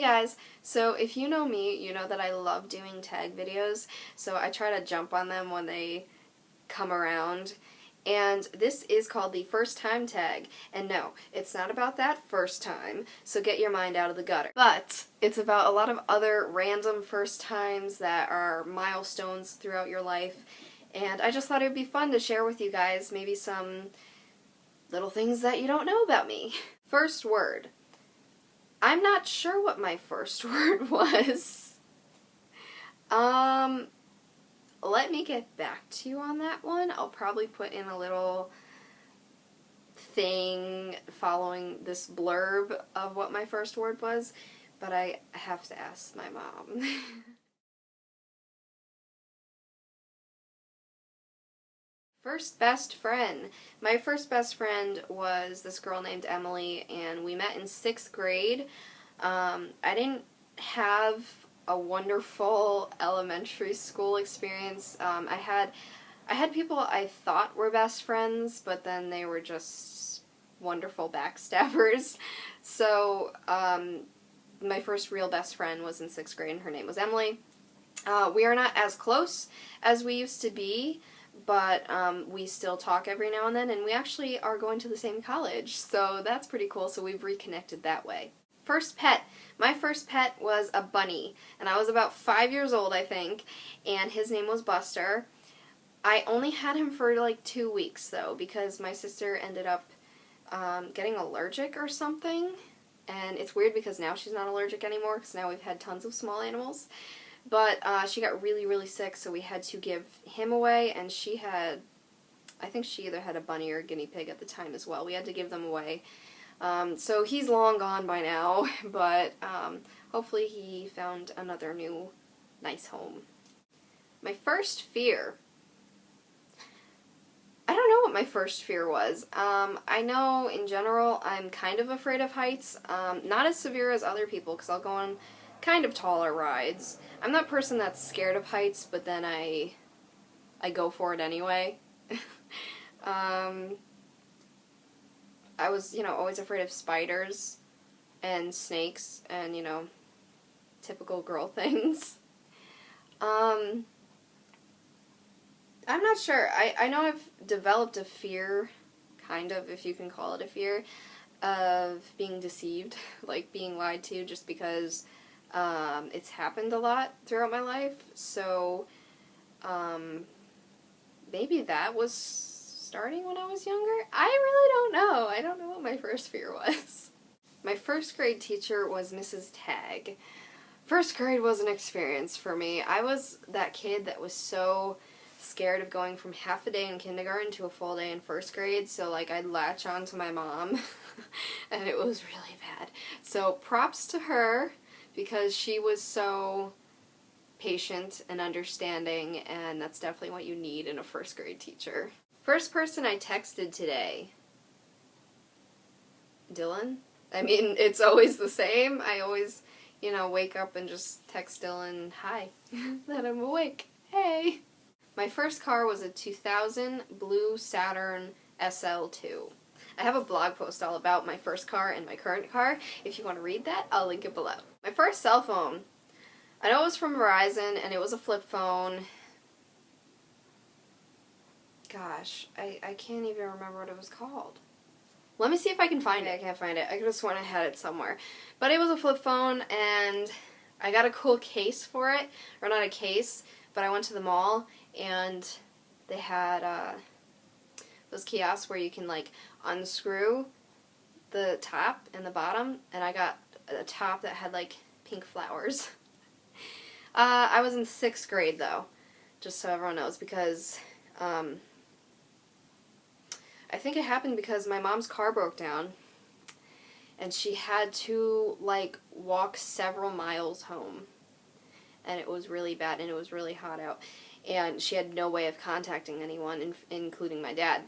guys, so if you know me, you know that I love doing tag videos, so I try to jump on them when they come around, and this is called the first time tag, and no, it's not about that first time, so get your mind out of the gutter. But it's about a lot of other random first times that are milestones throughout your life, and I just thought it would be fun to share with you guys maybe some little things that you don't know about me. First word. I'm not sure what my first word was. Let me get back to you on that one. I'll probably put in a little thing following this blurb of what my first word was, but I have to ask my mom. First best friend. My first best friend was this girl named Emily, and we met in 6th grade. I didn't have a wonderful elementary school experience. I had people I thought were best friends, but then they were just wonderful backstabbers. So my first real best friend was in 6th grade, and her name was Emily. We are not as close as we used to be, but we still talk every now and then, and we actually are going to the same college, so that's pretty cool, so we've reconnected that way. First pet. My first pet was a bunny, and I was about 5 years old, I think, and his name was Buster. I only had him for like 2 weeks, though, because my sister ended up getting allergic or something, and it's weird because now she's not allergic anymore, because now we've had tons of small animals. But she got really, really sick, so we had to give him away, and she had, I think she either had a bunny or a guinea pig at the time as well. We had to give them away. So he's long gone by now, but hopefully he found another new, nice home. My first fear. I don't know what my first fear was. I know, in general, I'm kind of afraid of heights. Not as severe as other people, because I'll go on kind of taller rides. I'm that person that's scared of heights, but then I go for it anyway. I was, always afraid of spiders and snakes and, typical girl things. I'm not sure. I know I've developed a fear, kind of, if you can call it a fear, of being deceived, like being lied to, just because it's happened a lot throughout my life, so maybe that was starting when I was younger? I really don't know. I don't know what my first fear was. My first grade teacher was Mrs. Tagg. First grade was an experience for me. I was that kid that was so scared of going from half a day in kindergarten to a full day in first grade, so I'd latch on to my mom, and it was really bad. So props to her, because she was so patient and understanding, and that's definitely what you need in a first grade teacher. First person I texted today. Dylan? I mean, it's always the same. I always, wake up and just text Dylan, hi, that I'm awake. Hey! My first car was a 2000 blue Saturn SL2. I have a blog post all about my first car and my current car. If you want to read that, I'll link it below. My first cell phone. I know it was from Verizon, and it was a flip phone. Gosh, I can't even remember what it was called. Let me see if I can find it. I can't find it. I could have sworn I had it somewhere. But it was a flip phone, and I got a cool case for it. Or not a case, but I went to the mall, and they had those kiosks where you can unscrew the top and the bottom, and I got a top that had pink flowers. I was in 6th grade though, just so everyone knows, because I think it happened because my mom's car broke down, and she had to walk several miles home, and it was really bad, and it was really hot out, and she had no way of contacting anyone, including my dad.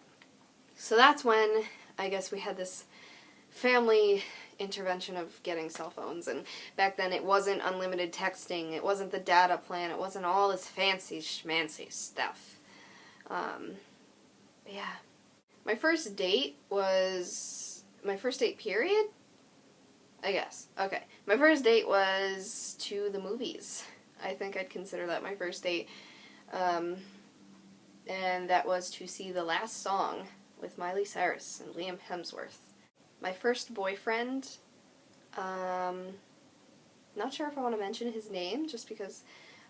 So that's when I guess we had this family intervention of getting cell phones, and back then it wasn't unlimited texting, it wasn't the data plan, it wasn't all this fancy schmancy stuff. Yeah. My first date period I guess. Okay. My first date was to the movies. I think I'd consider that my first date. And that was to see The Last Song with Miley Cyrus and Liam Hemsworth. My first boyfriend, not sure if I want to mention his name, just because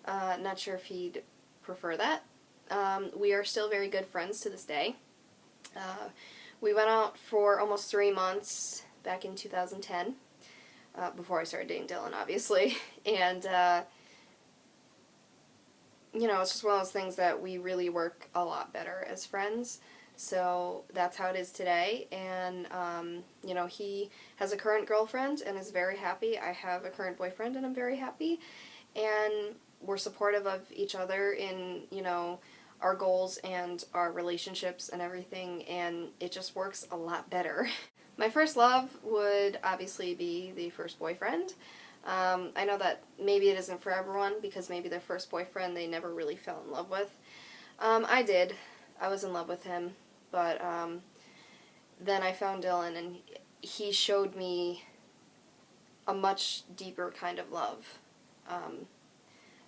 not sure if he'd prefer that. We are still very good friends to this day. We went out for almost 3 months back in 2010, before I started dating Dylan, obviously, and you know, it's just one of those things that we really work a lot better as friends. So that's how it is today, and you know, he has a current girlfriend and is very happy. I have a current boyfriend and I'm very happy, and we're supportive of each other in, you know, our goals and our relationships and everything, and it just works a lot better. My first love would obviously be the first boyfriend. I know that maybe it isn't for everyone, because maybe their first boyfriend they never really fell in love with. I did. I was in love with him, but then I found Dylan, and he showed me a much deeper kind of love.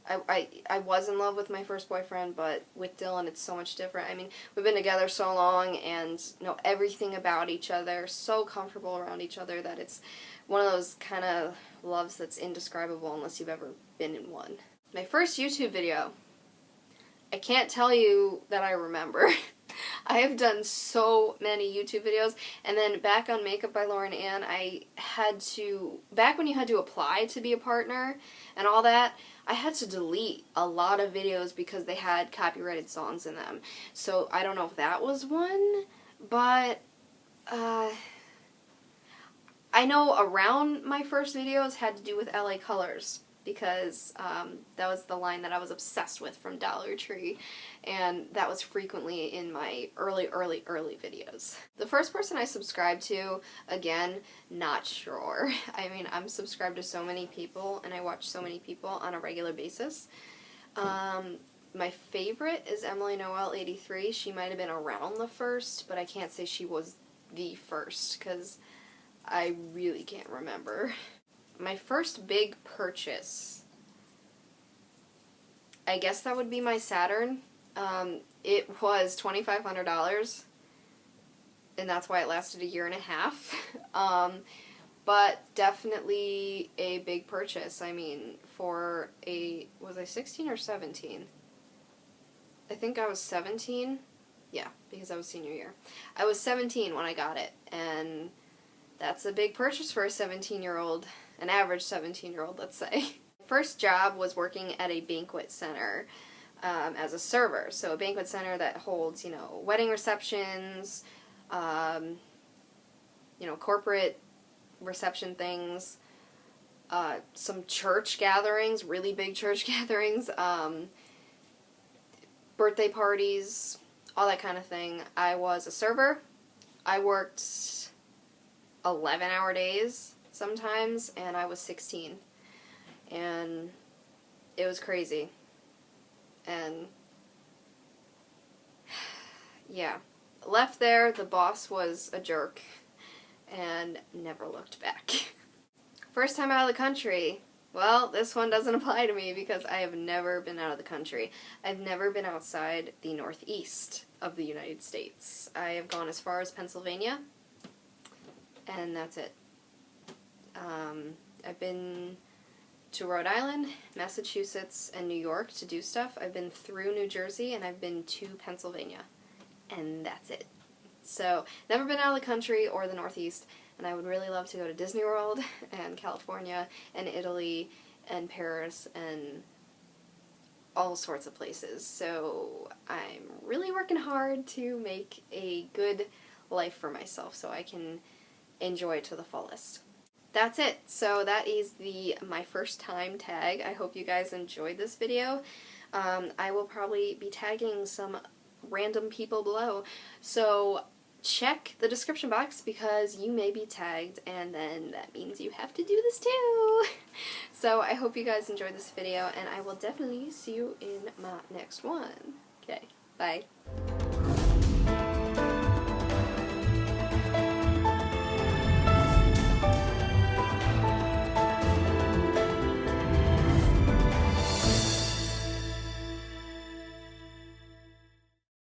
I was in love with my first boyfriend, but with Dylan it's so much different. I mean, we've been together so long and know everything about each other, so comfortable around each other that it's one of those kind of loves that's indescribable unless you've ever been in one. My first YouTube video, I can't tell you that I remember. I have done so many YouTube videos, and then back on Makeup by Lauren Ann, I had to, back when you had to apply to be a partner and all that, I had to delete a lot of videos because they had copyrighted songs in them. So I don't know if that was one, but I know around my first videos had to do with LA Colors, because that was the line that I was obsessed with from Dollar Tree, and that was frequently in my early videos. The first person I subscribed to, again, not sure. I mean, I'm subscribed to so many people, and I watch so many people on a regular basis. My favorite is Emily Noel 83. She might have been around the first, but I can't say she was the first, because I really can't remember. My first big purchase, I guess that would be my Saturn. It was $2,500, and that's why it lasted 1.5 years. But definitely a big purchase. I mean, for a, was I 16 or 17? I think I was 17. Yeah, because I was senior year. I was 17 when I got it, and that's a big purchase for a 17-year-old. An average 17-year-old, let's say. First job was working at a banquet center as a server. So a banquet center that holds, you know, wedding receptions, you know, corporate reception things, some church gatherings, really big church gatherings, birthday parties, all that kind of thing. I was a server. I worked 11-hour days sometimes, and I was 16, and it was crazy, and yeah, left there. The boss was a jerk, and never looked back. First time out of the country, well, this one doesn't apply to me because I have never been out of the country. I've never been outside the northeast of the United States. I have gone as far as Pennsylvania, and that's it. I've been to Rhode Island, Massachusetts, and New York to do stuff. I've been through New Jersey, and I've been to Pennsylvania, and that's it. So, never been out of the country or the Northeast, and I would really love to go to Disney World, and California, and Italy, and Paris, and all sorts of places. So, I'm really working hard to make a good life for myself so I can enjoy it to the fullest. That's it. So that is my first time tag. I hope you guys enjoyed this video. I will probably be tagging some random people below. So check the description box because you may be tagged, and then that means you have to do this too. So I hope you guys enjoyed this video, and I will definitely see you in my next one. Okay, bye.